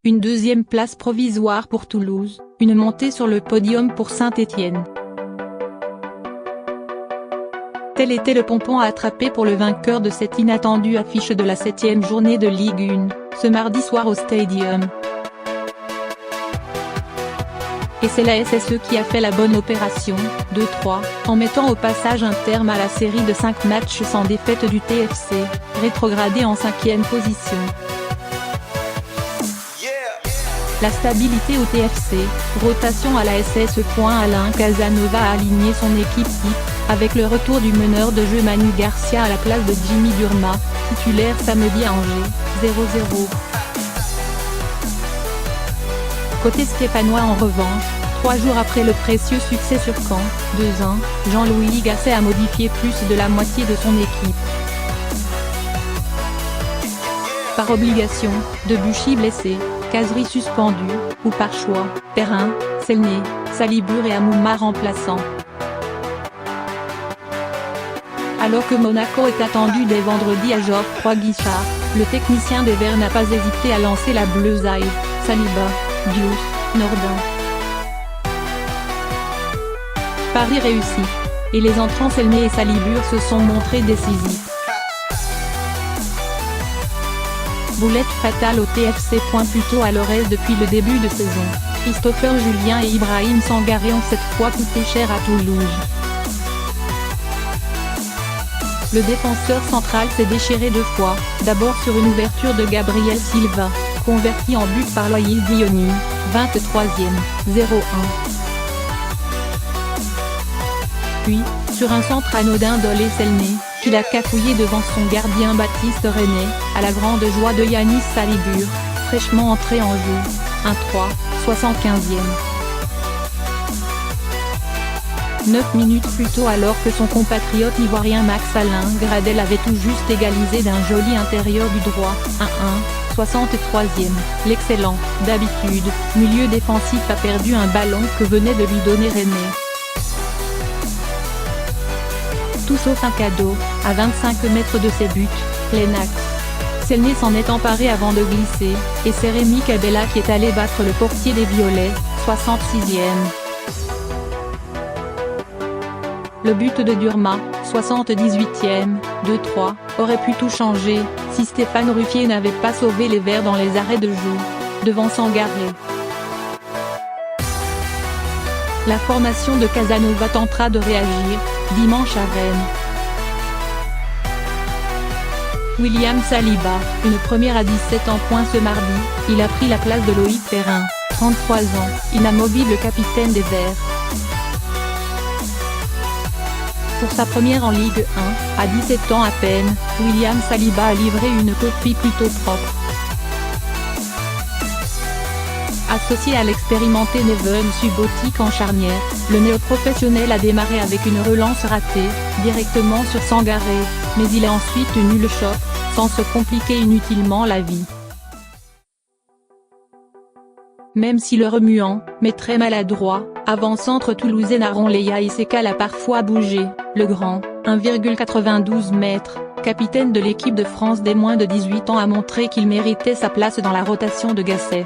une deuxième place provisoire pour Toulouse, une montée sur le podium pour Saint-Étienne. Tel était le pompon à attraper pour le vainqueur de cette inattendue affiche de la 7e journée de Ligue 1, ce mardi soir au Stadium. Et c'est la SSE qui a fait la bonne opération, 2-3, en mettant au passage un terme à la série de 5 matchs sans défaite du TFC, rétrogradé en 5e position. La stabilité au TFC, rotation à la SSE. Alain Casanova a aligné son équipe type, avec le retour du meneur de jeu Manu Garcia à la place de Jimmy Durma, titulaire samedi à Angers, 0-0. Côté stéphanois en revanche, 3 jours après le précieux succès sur Caen, 2-1, Jean-Louis Gasset a modifié plus de la moitié de son équipe. Par obligation, Debuchy blessé, Cazerie suspendu, ou par choix, Perrin, Selné, Salibur et Amouma remplaçants. Alors que Monaco est attendu dès vendredi à Geoffroy Guichard, le technicien des Verts n'a pas hésité à lancer la Bleusaille, Saliba, Diouf, Nordin. Paris réussi. Et les entrants Selné et Salibur se sont montrés décisifs. Boulette fatale au TFC. Plutôt à Lorez depuis le début de saison, Christopher Julien et Ibrahim Sangaré ont cette fois coûté cher à Toulouse. Le défenseur central s'est déchiré 2 fois, d'abord sur une ouverture de Gabriel Silva, converti en but par Loïs Diony, 23e, 0-1. Puis, sur un centre anodin d'Olé Selné, qu'il a cafouillé devant son gardien Baptiste René, à la grande joie de Yanis Salibur, fraîchement entré en jeu, 1-3, 75e. 9 minutes plus tôt, alors que son compatriote ivoirien Max Alain Gradel avait tout juste égalisé d'un joli intérieur du droit, 1-1, 63e, l'excellent, d'habitude, milieu défensif a perdu un ballon que venait de lui donner René. Tout sauf un cadeau, à 25 mètres de ses buts, Lennox. Selné s'en est emparé avant de glisser, et c'est Rémi Cabella qui est allé battre le portier des Violets, 66e. Le but de Durma, 78e, 2-3, aurait pu tout changer, si Stéphane Ruffier n'avait pas sauvé les Verts dans les arrêts de jeu, devant Sangaré. La formation de Casanova tentera de réagir, dimanche à Rennes. William Saliba, une première à 17 ans. Ce mardi, il a pris la place de Loïc Perrin, 33 ans, inamovible capitaine des Verts. Pour sa première en Ligue 1, à 17 ans à peine, William Saliba a livré une copie plutôt propre. Associé à l'expérimenté Neven Subotic en charnière, le néo-professionnel a démarré avec une relance ratée, directement sur Sangaré, mais il a ensuite tenu le choc, sans se compliquer inutilement la vie. Même si le remuant, mais très maladroit, avant-centre toulousain Aaron Leia Iseka l'a parfois bougé, le grand, 1,92 m, capitaine de l'équipe de France des moins de 18 ans a montré qu'il méritait sa place dans la rotation de Gasset.